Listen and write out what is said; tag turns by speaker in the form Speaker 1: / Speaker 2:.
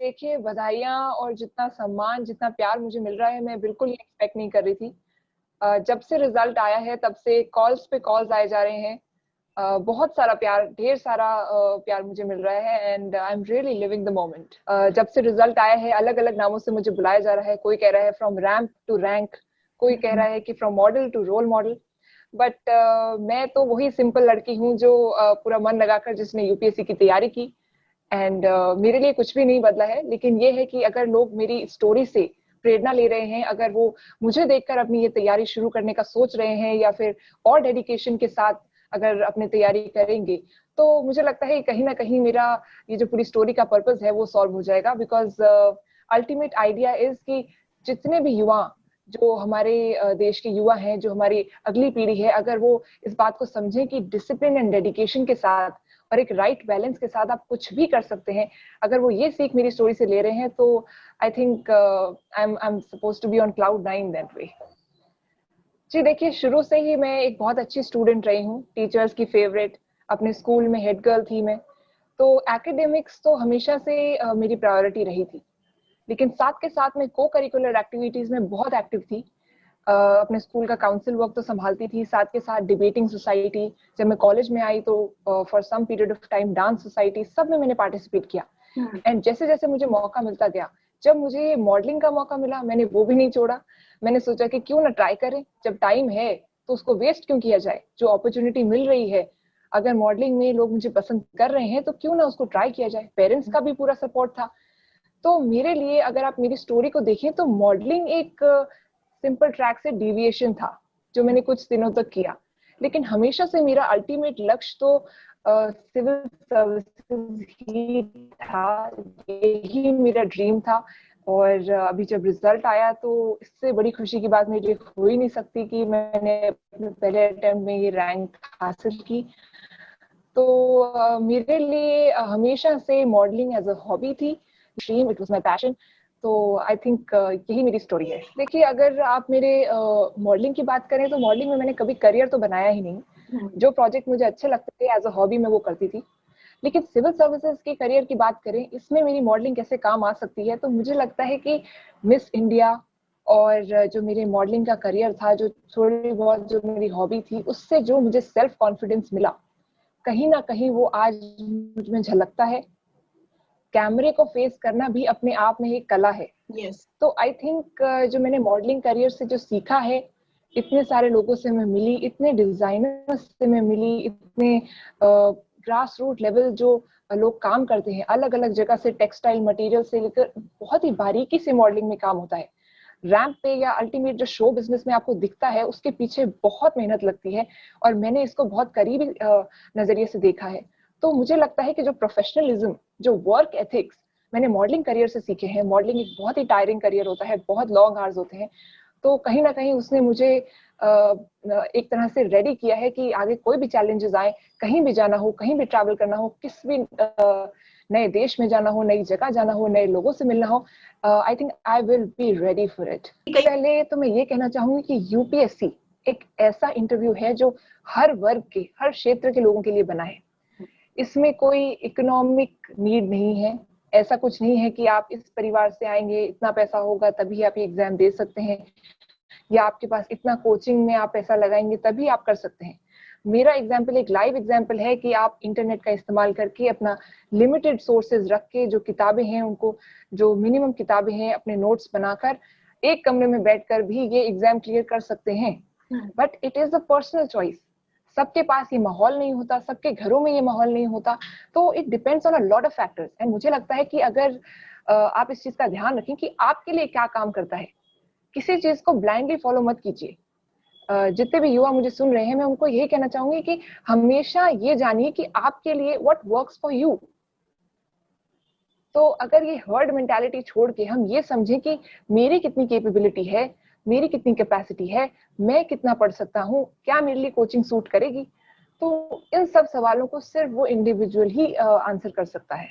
Speaker 1: देखिए, बधाइयाँ और जितना सम्मान, जितना प्यार मुझे मिल रहा है, मैं बिल्कुल ये एक्सपेक्ट नहीं कर रही थी। जब से रिज़ल्ट आया है, तब से कॉल्स पे कॉल्स आए जा रहे हैं। बहुत सारा प्यार, ढेर सारा प्यार मुझे मिल रहा है and I am really living the moment. जब से रिज़ल्ट आया है, अलग-अलग नामों से मुझे बुलाया जा रहा है। कोई कह रहा है फ्रॉम रैंप टू रैंक, कोई कह रहा है कि from model to role model. But मैं तो वही सिंपल लड़की हूँ जो पूरा मन लगाकर जिसने यूपीएससी की तैयारी की एंड मेरे लिए कुछ भी नहीं बदला है। लेकिन ये है कि अगर लोग मेरी स्टोरी से प्रेरणा ले रहे हैं, अगर वो मुझे देखकर अपनी ये तैयारी शुरू करने का सोच रहे हैं या फिर और डेडिकेशन के साथ अगर अपनी तैयारी करेंगे, तो मुझे लगता है कहीं ना कहीं मेरा ये जो पूरी स्टोरी का पर्पस है वो सॉल्व हो जाएगा। बिकॉज अल्टीमेट आइडिया इज कि जितने भी युवा, जो हमारे देश के युवा हैं, जो हमारी अगली पीढ़ी है, अगर वो इस बात को समझें कि डिसिप्लिन एंड डेडिकेशन के साथ और एक राइट बैलेंस के साथ आप कुछ भी कर सकते हैं, अगर वो ये सीख मेरी स्टोरी से ले रहे हैं, तो I think I am suppose to be on cloud 9 that way. जी देखिए, शुरू से ही मैं एक बहुत अच्छी स्टूडेंट रही हूँ, टीचर्स की फेवरेट, अपने स्कूल में हेड गर्ल थी मैं। तो एकेडमिक्स तो हमेशा से मेरी प्रायोरिटी रही थी। लेकिन साथ के साथ मैं को करिकुलर एक्टिविटीज में बहुत एक्टिव थी। अपने स्कूल का काउंसिल वर्क तो संभालती थी, साथ के साथ डिबेटिंग सोसाइटी। जब मैं कॉलेज में आई तो for some period of time dance society, सब में मैंने पार्टिसिपेट किया। एंड जैसे जैसे मुझे मौका मिलता गया, जब मुझे मॉडलिंग का मौका मिला, मैंने वो भी नहीं छोड़ा। मैंने सोचा कि क्यों ना ट्राई करें, जब टाइम है तो उसको वेस्ट क्यों किया जाए। जो अपॉर्चुनिटी मिल रही है, अगर मॉडलिंग में लोग मुझे पसंद कर रहे हैं, तो क्यों ना उसको ट्राई किया जाए। पेरेंट्स का भी पूरा सपोर्ट था। तो मेरे लिए अगर आप मेरी स्टोरी को देखें तो मॉडलिंग एक सिंपल ट्रैक से डेविएशन था जो मैंने कुछ दिनों तक किया। लेकिन हमेशा से मेरा अल्टीमेट लक्ष्य तो सिविल सर्विसेज ही था, यही मेरा ड्रीम था। और अभी जब रिजल्ट आया तो इससे बड़ी खुशी की बात मेरे लिए हो ही नहीं सकती कि मैंने अपने पहले अटेम्प्ट में ये रैंक हासिल की। तो मेरे लिए हमेशा से मॉडलिंग एज अ हॉबी थी, dream, it was my passion. तो आई थिंक यही मेरी स्टोरी है। देखिए, अगर आप मेरे मॉडलिंग की बात करें तो मॉडलिंग में मैंने कभी करियर तो बनाया ही नहीं। जो प्रोजेक्ट मुझे अच्छे लगते थे एज अ हॉबी मैं वो करती थी। लेकिन सिविल सर्विसेज के करियर की बात करें, इसमें मेरी मॉडलिंग कैसे काम आ सकती है, तो मुझे लगता है कि मिस इंडिया और जो मेरे मॉडलिंग का करियर था, जो थोड़ी बहुत जो मेरी हॉबी थी, उससे जो मुझे सेल्फ कॉन्फिडेंस मिला, कहीं ना कहीं वो आज मुझ में झलकता है। कैमरे को फेस करना भी अपने आप में एक कला है।
Speaker 2: यस।
Speaker 1: तो आई थिंक जो मैंने मॉडलिंग करियर से जो सीखा है, इतने सारे लोगों से मैं मिली, इतने डिजाइनर्स से मैं मिली, इतने ग्रास रूट लेवल जो लोग काम करते हैं, अलग अलग जगह से, टेक्सटाइल मटेरियल से लेकर बहुत ही बारीकी से मॉडलिंग में काम होता है। रैंप पे या अल्टीमेट जो शो बिजनेस में आपको दिखता है, उसके पीछे बहुत मेहनत लगती है और मैंने इसको बहुत करीबी नजरिए से देखा है। तो मुझे लगता है कि जो प्रोफेशनलिज्म, जो वर्क एथिक्स मैंने मॉडलिंग करियर से सीखे हैं, मॉडलिंग एक बहुत ही टायरिंग करियर होता है, बहुत लॉन्ग आवर्स होते हैं, तो कहीं ना कहीं उसने मुझे एक तरह से रेडी किया है कि आगे कोई भी चैलेंजेस आए, कहीं भी जाना हो, कहीं भी ट्रैवल करना हो, किस भी नए देश में जाना हो, नई जगह जाना हो, नए लोगों से मिलना हो, आई think I will be ready for it. पहले तो मैं ये कहना चाहूंगी कि यूपीएससी एक ऐसा इंटरव्यू है जो हर वर्ग के, हर क्षेत्र के लोगों के लिए बना है। इसमें कोई इकोनॉमिक नीड नहीं है। ऐसा कुछ नहीं है कि आप इस परिवार से आएंगे, इतना पैसा होगा तभी आप ये एग्जाम दे सकते हैं, या आपके पास इतना कोचिंग में आप पैसा लगाएंगे तभी आप कर सकते हैं। मेरा एग्जाम्पल एक लाइव एग्जाम्पल है कि आप इंटरनेट का इस्तेमाल करके अपना लिमिटेड सोर्सेज रख के, जो किताबें हैं उनको, जो मिनिमम किताबें हैं, अपने नोट्स बनाकर एक कमरे में बैठकर भी ये एग्जाम क्लियर कर सकते हैं। But it is a personal choice. सबके पास ये माहौल नहीं होता, सबके घरों में ये माहौल नहीं होता। तो it depends on a lot of factors. And मुझे लगता है कि अगर आप इस चीज का ध्यान रखें कि आपके लिए क्या काम करता है, किसी चीज को ब्लाइंडली फॉलो मत कीजिए। जितने भी युवा मुझे सुन रहे हैं, मैं उनको यही कहना चाहूंगी कि हमेशा ये जानिए कि आपके लिए व्हाट वर्क्स फॉर यू। तो अगर ये हर्ड मेंटालिटी छोड़ के हम ये समझें कि मेरी कितनी कैपेबिलिटी है, मेरी कितनी कैपेसिटी है, मैं कितना पढ़ सकता हूँ, क्या मेरे लिए कोचिंग सूट करेगी, तो इन सब सवालों को सिर्फ वो इंडिविजुअल ही आंसर कर सकता है।